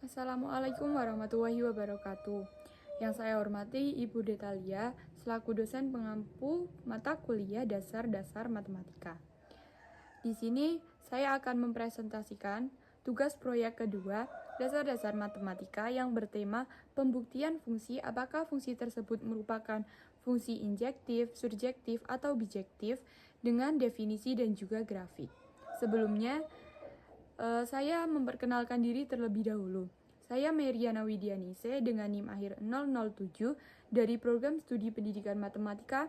Assalamualaikum warahmatullahi wabarakatuh. Yang saya hormati Ibu Detalia selaku dosen pengampu mata kuliah dasar-dasar matematika. Di sini saya akan mempresentasikan tugas proyek kedua dasar-dasar matematika yang bertema pembuktian fungsi apakah fungsi tersebut merupakan fungsi injektif, surjektif, atau bijektif dengan definisi dan juga grafik. Sebelumnya, saya memperkenalkan diri terlebih dahulu. Saya Meriana Widianise dengan NIM akhir 007 dari Program Studi Pendidikan Matematika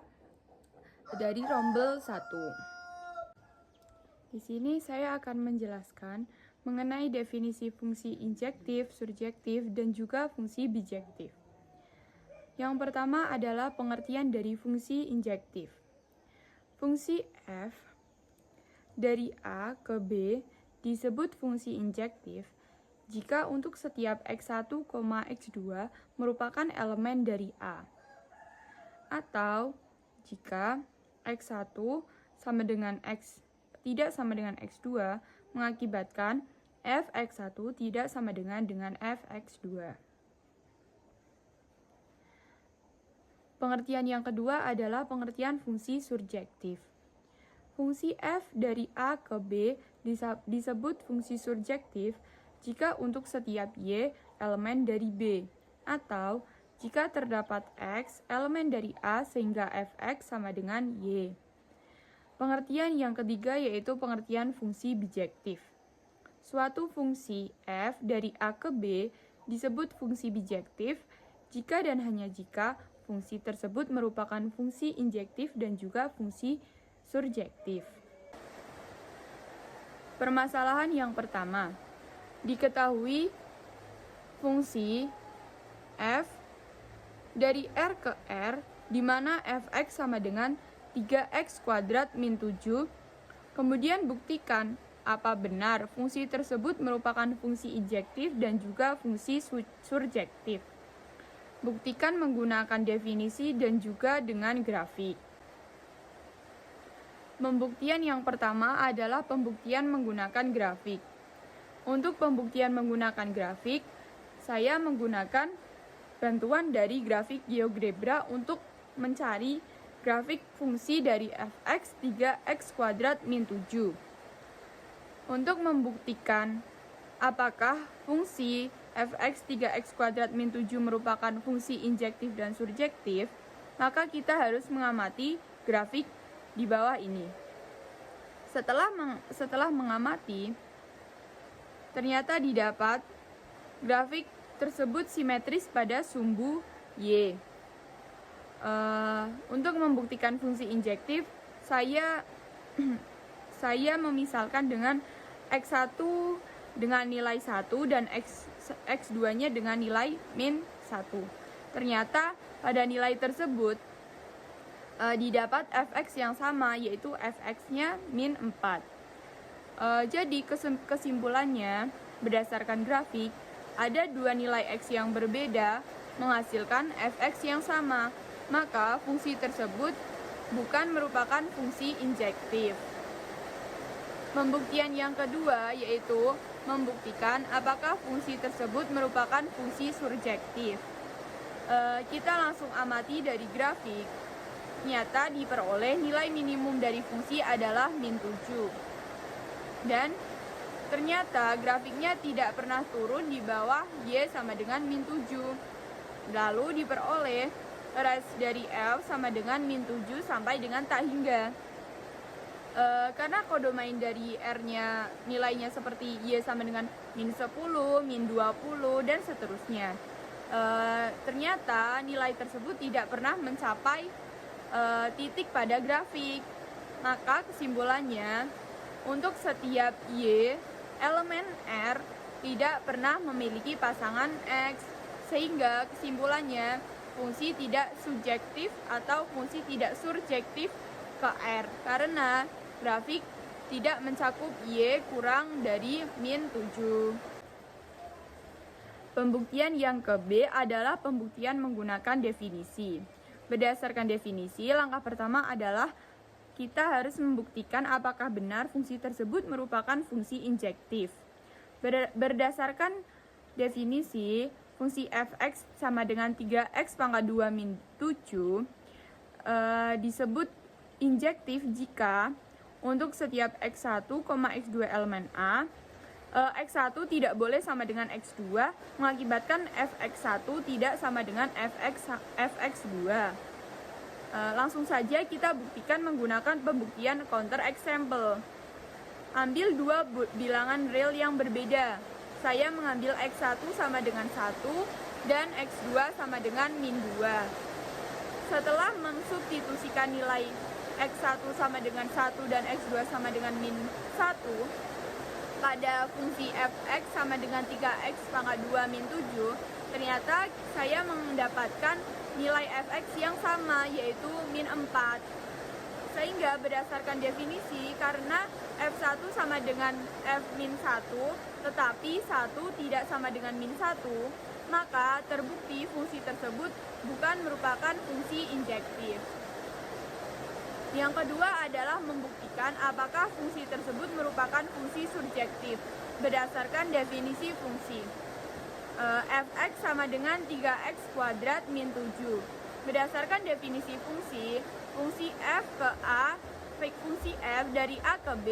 dari Rombel 1. Di sini saya akan menjelaskan mengenai definisi fungsi injektif, surjektif, dan juga fungsi bijektif. Yang pertama adalah pengertian dari fungsi injektif. Fungsi f dari A ke B disebut fungsi injektif jika untuk setiap x1, x2 merupakan elemen dari A. Atau jika x1 sama dengan x tidak sama dengan x2 mengakibatkan fx1 tidak sama dengan fx2. Pengertian yang kedua adalah pengertian fungsi surjektif. Fungsi f dari A ke B disebut fungsi surjektif jika untuk setiap y elemen dari B, atau jika terdapat x elemen dari A sehingga fx sama dengan y. Pengertian yang ketiga yaitu pengertian fungsi bijektif. Suatu fungsi f dari A ke B disebut fungsi bijektif jika dan hanya jika fungsi tersebut merupakan fungsi injektif dan juga fungsi surjektif. Permasalahan yang pertama, diketahui fungsi f dari R ke R di mana fx sama dengan 3x kuadrat min 7. Kemudian buktikan apa benar fungsi tersebut merupakan fungsi injektif dan juga fungsi surjektif. Buktikan menggunakan definisi dan juga dengan grafik. Pembuktian yang pertama adalah pembuktian menggunakan grafik. Untuk pembuktian menggunakan grafik, saya menggunakan bantuan dari grafik GeoGebra untuk mencari grafik fungsi dari fx 3x kuadrat min 7. Untuk membuktikan apakah fungsi fx 3x kuadrat min 7 merupakan fungsi injektif dan surjektif, maka kita harus mengamati grafik di bawah ini. Setelah mengamati, ternyata didapat grafik tersebut simetris pada sumbu Y. Untuk membuktikan fungsi injektif, saya memisalkan dengan x1 dengan nilai 1 dan x2-nya dengan nilai min 1. Ternyata pada nilai tersebut didapat fx yang sama, yaitu fx-nya min 4. Jadi kesimpulannya, berdasarkan grafik, ada dua nilai x yang berbeda menghasilkan fx yang sama, maka fungsi tersebut bukan merupakan fungsi injektif. Pembuktian yang kedua yaitu membuktikan apakah fungsi tersebut merupakan fungsi surjektif. Kita langsung amati dari grafik. Ternyata diperoleh nilai minimum dari fungsi adalah min 7. Dan ternyata grafiknya tidak pernah turun di bawah y sama dengan min 7. Lalu diperoleh ras dari L sama dengan min 7 sampai dengan tak hingga. Karena kodomain dari R-nya nilainya seperti y sama dengan min 10, min 20, dan seterusnya. Ternyata nilai tersebut tidak pernah mencapai titik pada grafik. Maka kesimpulannya, untuk setiap Y, elemen R tidak pernah memiliki pasangan X, sehingga kesimpulannya fungsi tidak subjektif atau fungsi tidak surjektif ke R, karena grafik tidak mencakup Y kurang dari min 7. Pembuktian yang ke B adalah pembuktian menggunakan definisi. Berdasarkan definisi, langkah pertama adalah kita harus membuktikan apakah benar fungsi tersebut merupakan fungsi injektif. Berdasarkan definisi fungsi fx sama dengan 3x pangkat 2 min 7 disebut injektif jika untuk setiap x1, x2 elemen A, x1 tidak boleh sama dengan x2, mengakibatkan fx1 tidak sama dengan fx2. Langsung saja kita buktikan menggunakan pembuktian counter example. Ambil dua bilangan real yang berbeda. Saya mengambil x1 sama dengan 1 dan x2 sama dengan min 2. Setelah mensubstitusikan nilai x1 sama dengan 1 dan x2 sama dengan min 1 pada fungsi fx sama dengan 3x pangkat 2 min 7, ternyata saya mendapatkan nilai fx yang sama, yaitu min 4. Sehingga berdasarkan definisi, karena f1 sama dengan f min 1, tetapi 1 tidak sama dengan min 1, maka terbukti fungsi tersebut bukan merupakan fungsi injektif. Yang kedua adalah membuktikan apakah fungsi tersebut merupakan fungsi surjektif berdasarkan definisi fungsi. Fx sama dengan 3x kuadrat min 7. Berdasarkan definisi fungsi, fungsi f ke a, fungsi f dari a ke b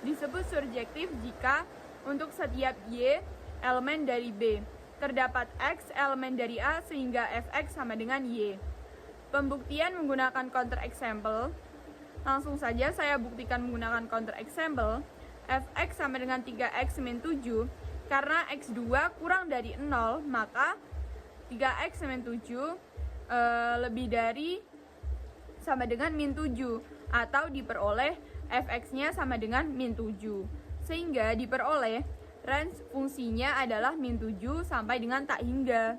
disebut surjektif jika untuk setiap y elemen dari b terdapat x elemen dari a sehingga fx sama dengan y. Pembuktian menggunakan counter example. Langsung saja saya buktikan menggunakan counter example. Fx sama dengan 3x min 7. Karena x2 kurang dari 0, maka 3x min 7 lebih dari sama dengan min 7, atau diperoleh fx-nya sama dengan min 7. Sehingga diperoleh range fungsinya adalah min 7 sampai dengan tak hingga.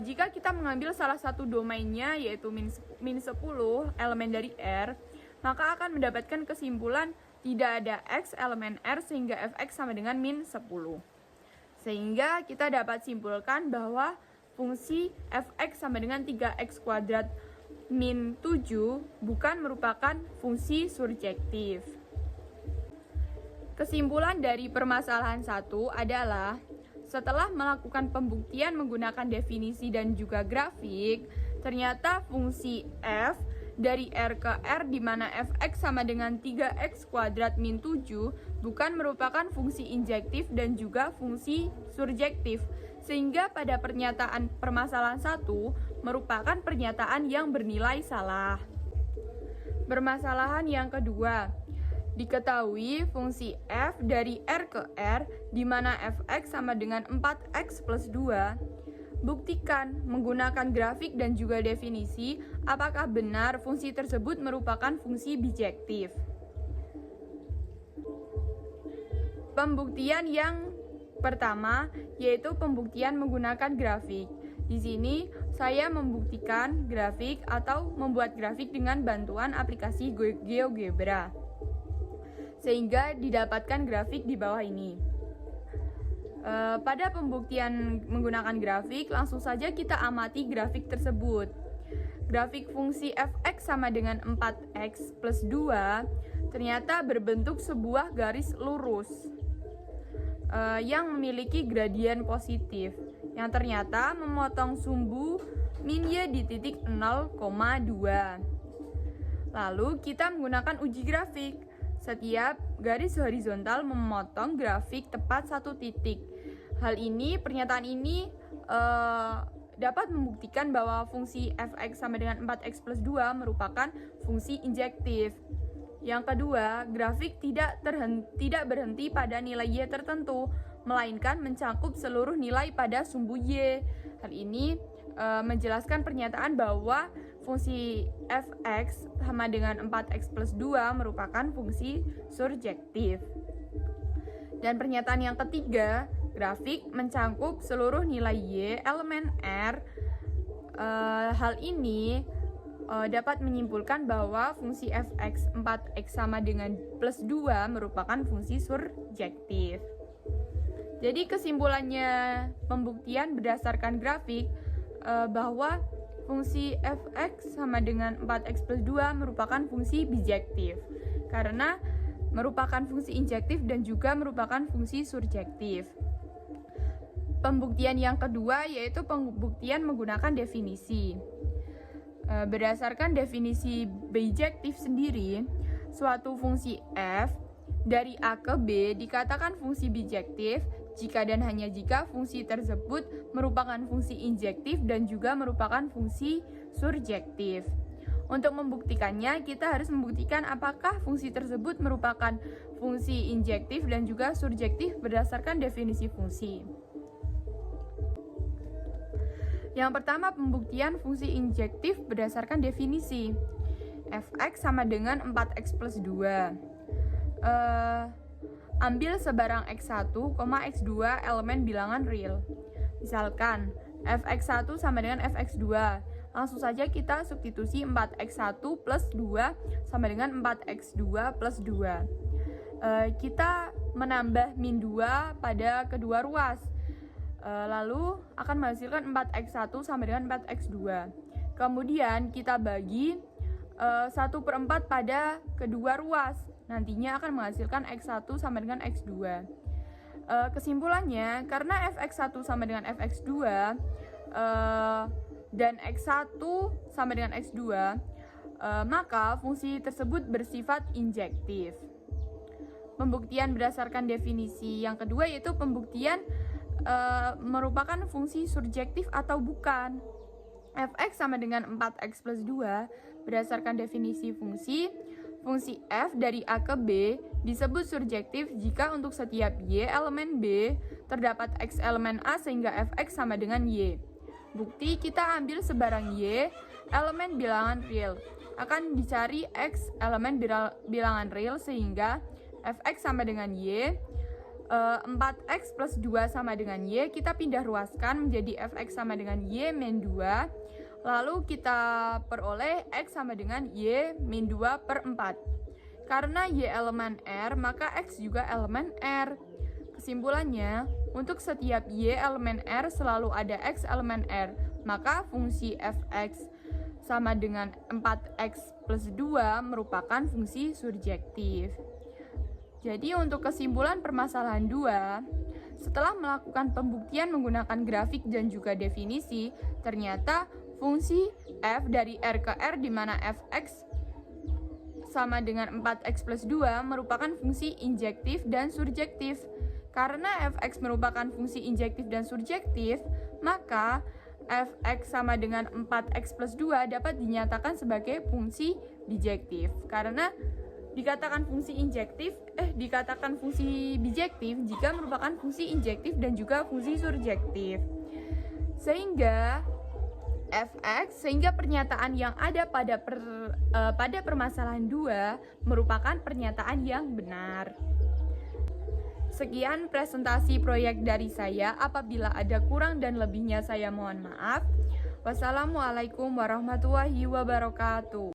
Jika kita mengambil salah satu domainnya, yaitu min 10 elemen dari R, maka akan mendapatkan kesimpulan tidak ada x elemen R sehingga fx sama dengan min 10. Sehingga kita dapat simpulkan bahwa fungsi fx sama dengan 3x kuadrat min 7 bukan merupakan fungsi surjektif. Kesimpulan dari permasalahan 1 adalah setelah melakukan pembuktian menggunakan definisi dan juga grafik, ternyata fungsi f dari R ke R di mana fx sama dengan 3x kuadrat min 7 bukan merupakan fungsi injektif dan juga fungsi surjektif. Sehingga pada pernyataan permasalahan 1 merupakan pernyataan yang bernilai salah. Permasalahan yang kedua, diketahui fungsi f dari R ke R di mana fx sama dengan 4x plus 2. Buktikan menggunakan grafik dan juga definisi apakah benar fungsi tersebut merupakan fungsi bijektif. Pembuktian yang pertama yaitu pembuktian menggunakan grafik. Di sini saya membuktikan grafik atau membuat grafik dengan bantuan aplikasi GeoGebra, sehingga didapatkan grafik di bawah ini. Pada pembuktian menggunakan grafik, langsung saja kita amati grafik tersebut. Grafik fungsi fx sama dengan 4x plus 2 ternyata berbentuk sebuah garis lurus yang memiliki gradien positif, yang ternyata memotong sumbu min y di titik 0,2. Lalu kita menggunakan uji grafik. Setiap garis horizontal memotong grafik tepat satu titik. Pernyataan ini dapat membuktikan bahwa fungsi fx sama dengan 4x plus 2 merupakan fungsi injektif. Yang kedua, grafik tidak berhenti pada nilai y tertentu, melainkan mencakup seluruh nilai pada sumbu y. Hal ini menjelaskan pernyataan bahwa fungsi fx sama dengan 4x plus 2 merupakan fungsi surjektif. Dan pernyataan yang ketiga, grafik mencakup seluruh nilai y elemen R. Hal ini dapat menyimpulkan bahwa fungsi fx 4x sama dengan plus 2 merupakan fungsi surjektif. Jadi kesimpulannya pembuktian berdasarkan grafik bahwa fungsi fx sama dengan 4x plus 2 merupakan fungsi bijektif karena merupakan fungsi injektif dan juga merupakan fungsi surjektif. pembuktian yang kedua yaitu pembuktian menggunakan definisi. Berdasarkan definisi bijektif sendiri, suatu fungsi f dari A ke B dikatakan fungsi bijektif jika dan hanya jika fungsi tersebut merupakan fungsi injektif dan juga merupakan fungsi surjektif. Untuk membuktikannya, kita harus membuktikan apakah fungsi tersebut merupakan fungsi injektif dan juga surjektif berdasarkan definisi fungsi. Yang pertama, pembuktian fungsi injektif berdasarkan definisi. Fx sama dengan 4x plus 2. Ambil sebarang x1, x2 elemen bilangan real. Misalkan, fx1 sama dengan fx2. Langsung saja kita substitusi 4x1 plus 2 sama dengan 4x2 plus 2. Kita menambah min 2 pada kedua ruas. Lalu akan menghasilkan 4x1 sama dengan 4x2. Kemudian kita bagi 1/4 pada kedua ruas. Nantinya akan menghasilkan x1 sama dengan x2. Kesimpulannya, karena fx1 sama dengan fx2 dan x1 sama dengan x2, maka fungsi tersebut bersifat injektif. Pembuktian berdasarkan definisi yang kedua yaitu pembuktian merupakan fungsi surjektif atau bukan. Fx sama dengan 4x plus 2 berdasarkan definisi fungsi f dari A ke B disebut surjektif jika untuk setiap y elemen B terdapat x elemen A sehingga fx sama dengan y. Bukti, kita ambil sebarang y elemen bilangan real. Akan dicari x elemen bilangan real sehingga fx sama dengan y. 4x plus 2 sama dengan y, kita pindah ruaskan menjadi fx sama dengan y min 2. Lalu kita peroleh x sama dengan y min 2/4. Karena y elemen R, maka x juga elemen R. Kesimpulannya, untuk setiap y elemen R selalu ada x elemen R, maka fungsi fx sama dengan 4x plus 2 merupakan fungsi surjektif. Jadi untuk kesimpulan permasalahan 2, setelah melakukan pembuktian menggunakan grafik dan juga definisi, ternyata fungsi f dari R ke R di mana fx sama dengan 4x plus 2 merupakan fungsi injektif dan surjektif. Karena fx merupakan fungsi injektif dan surjektif, maka fx sama dengan 4x plus 2 dapat dinyatakan sebagai fungsi bijektif. Karena dikatakan fungsi bijektif jika merupakan fungsi injektif dan juga fungsi surjektif. Sehingga pernyataan yang ada pada permasalahan 2 merupakan pernyataan yang benar. Sekian presentasi proyek dari saya. Apabila ada kurang dan lebihnya saya mohon maaf. Wassalamualaikum warahmatullahi wabarakatuh.